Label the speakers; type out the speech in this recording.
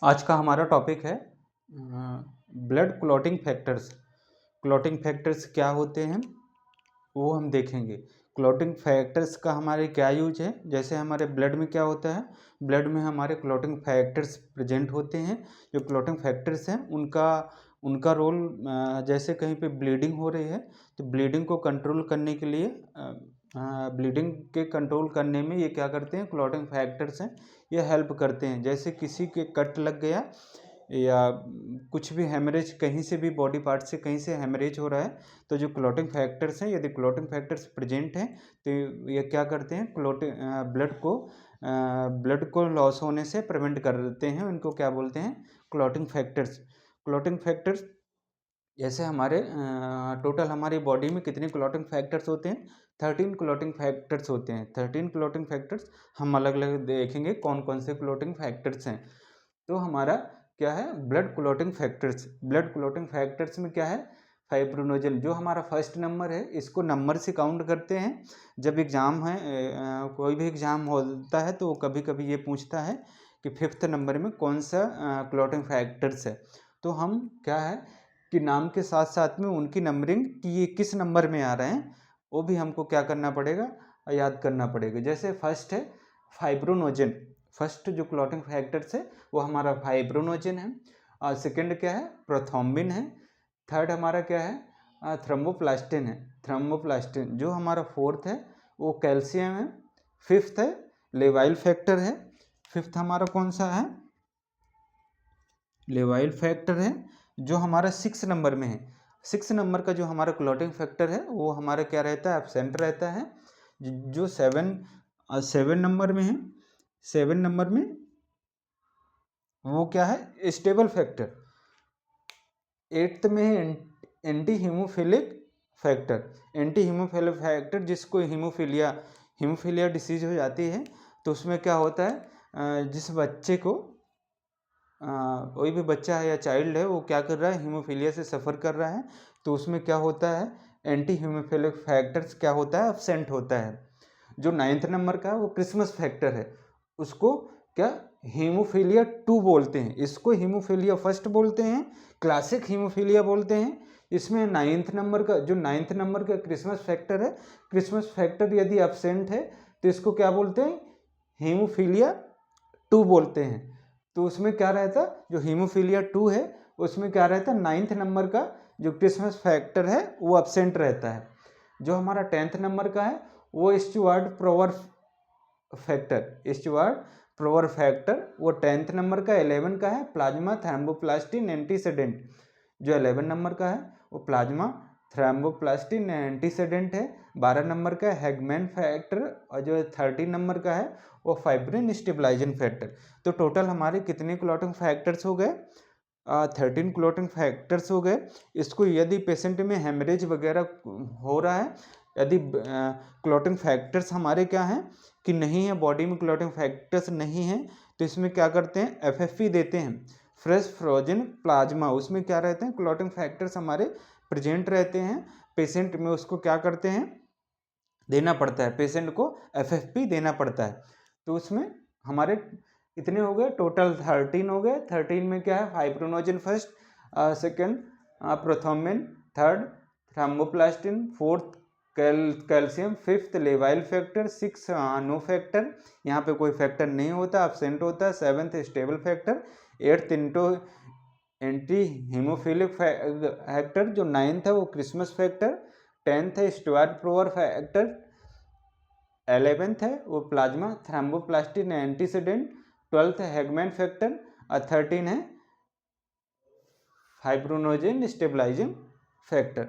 Speaker 1: आज का हमारा टॉपिक है blood clotting factors. Clotting factors क्या होते हैं वो हम देखेंगे। क्लॉटिंग फैक्टर्स का हमारे क्या यूज है, जैसे हमारे ब्लड में क्या होता है, ब्लड में हमारे क्लॉटिंग फैक्टर्स प्रेजेंट होते हैं। जो क्लॉटिंग फैक्टर्स हैं उनका उनका रोल, जैसे कहीं पे ब्लीडिंग हो रही है तो ब्लीडिंग को कंट्रोल करने के लिए, ब्लीडिंग के कंट्रोल करने में ये क्या करते हैं, क्लॉटिंग फैक्टर्स हैं, ये हेल्प करते हैं। जैसे किसी के कट लग गया या कुछ भी हेमरेज, कहीं से भी बॉडी पार्ट से कहीं से हेमरेज हो रहा है तो जो क्लॉटिंग फैक्टर्स हैं, यदि क्लॉटिंग फैक्टर्स प्रेजेंट हैं तो ये क्या करते हैं, ब्लड को लॉस होने से प्रिवेंट करते हैं। उनको क्या बोलते हैं, क्लॉटिंग फैक्टर्स। क्लॉटिंग फैक्टर्स जैसे हमारे टोटल हमारी बॉडी में कितने क्लॉटिंग फैक्टर्स होते हैं, 13 क्लॉटिंग फैक्टर्स होते हैं। 13 क्लॉटिंग फैक्टर्स हम अलग अलग देखेंगे कौन कौन से क्लॉटिंग फैक्टर्स हैं। तो हमारा क्या है, blood clotting factors. Blood clotting factors में क्या है, फाइब्रिनोजन जो हमारा फर्स्ट नंबर है, इसको नंबर से काउंट करते हैं। जब एग्ज़ाम है, कोई भी एग्ज़ाम होता है तो कभी कभी ये पूछता है कि फिफ्थ नंबर में कौन सा क्लॉटिंग फैक्टर्स है। तो हम क्या है कि नाम के साथ साथ में उनकी नंबरिंग कि ये किस नंबर में आ रहे हैं वो भी हमको क्या करना पड़ेगा, याद करना पड़ेगा। जैसे फर्स्ट है फाइब्रोनोजन। फर्स्ट जो क्लॉटिंग फैक्टर्स है वो हमारा फाइब्रोनोजन है। और सेकेंड क्या है, प्रोथ्रोम्बिन है। थर्ड हमारा क्या है, थ्रोम्बोप्लास्टिन है। थ्रोम्बोप्लास्टिन जो हमारा फोर्थ है वो कैल्शियम है। फिफ्थ है लेवाइल फैक्टर है। फिफ्थ हमारा कौन सा है, लेवाइल फैक्टर है, जो हमारा 6 नंबर में है। 6 नंबर का जो हमारा क्लॉटिंग फैक्टर है वो हमारा क्या रहता है, एब्सेंट रहता है। जो 7 नंबर में है, 7 नंबर में वो क्या है, स्टेबल फैक्टर। 8th में है anti haemophilic factor. Anti haemophilic factor जिसको हीमोफिलिया डिसीज हो जाती है तो उसमें क्या होता है, जिस बच्चे को, कोई भी बच्चा है या चाइल्ड है वो क्या कर रहा है, हीमोफीलिया से सफ़र कर रहा है, तो उसमें क्या होता है, एंटी हीमोफिलिक फैक्टर्स क्या होता है, एब्सेंट होता है। जो 9th नंबर का है वो क्रिसमस फैक्टर है, उसको क्या हीमोफीलिया 2 बोलते हैं। इसको हीमोफीलिया फर्स्ट बोलते हैं, क्लासिक हीमोफीलिया बोलते हैं। इसमें 9th नंबर का, जो 9th नंबर का क्रिसमस फैक्टर है, क्रिसमस फैक्टर यदि एब्सेंट है तो इसको क्या बोलते हैं, हीमोफीलिया 2 बोलते हैं। तो उसमें क्या रहता, जो हीमोफीलिया 2 है उसमें क्या रहता, 9th नंबर का जो क्रिसमस फैक्टर है वो एब्सेंट रहता है। जो हमारा 10th नंबर का है वो स्टुअर्ट प्रोवर फैक्टर वो 10th नंबर का। 11 का है प्लाज्मा थ्रोम्बोप्लास्टिन एंटीसेडेंट। जो 11 नंबर का है वो प्लाज्मा थ्रोम्बोप्लास्टिन एंटीसेडेंट है। 12 नंबर का हैगमैन फैक्टर। और जो 13 नंबर का है वो फाइब्रिन स्टेबलाइजिंग फैक्टर। तो टोटल हमारे कितने क्लॉटिंग फैक्टर्स हो गए, 13 क्लॉटिंग फैक्टर्स हो गए। इसको यदि पेशेंट में हेमरेज वगैरह हो रहा है, यदि क्लॉटिंग फैक्टर्स हमारे क्या हैं कि नहीं है, बॉडी में क्लॉटिंग फैक्टर्स नहीं है, तो इसमें क्या करते हैं, एफएफपी देते हैं, फ्रेश फ्रोजन प्लाज्मा। उसमें क्या रहते हैं, क्लॉटिंग फैक्टर्स हमारे प्रेजेंट रहते हैं पेशेंट में, उसको क्या करते हैं, देना पड़ता है, पेशेंट को एफएफपी देना पड़ता है। तो उसमें हमारे इतने हो गए, टोटल 13 हो गए। 13 में क्या है, fibrinogen first, second prothrombin, third thromboplastin, fourth calcium, fifth लेवाइल फैक्टर, 6 नो फैक्टर, यहाँ पे कोई फैक्टर नहीं होता, एब्सेंट होता है। 7th stable factor, 8th anti haemophilic factor, जो 9th है वो क्रिसमस फैक्टर, 10th है स्टुअर्ट प्रोवर फैक्टर, 11th है वो प्लाज्मा थ्रोम्बोप्लास्टिन एंटीसेडेंट, 12th है हैगमैन फैक्टर, और 13 है फाइब्रोनोजन स्टेबलाइजिंग फैक्टर।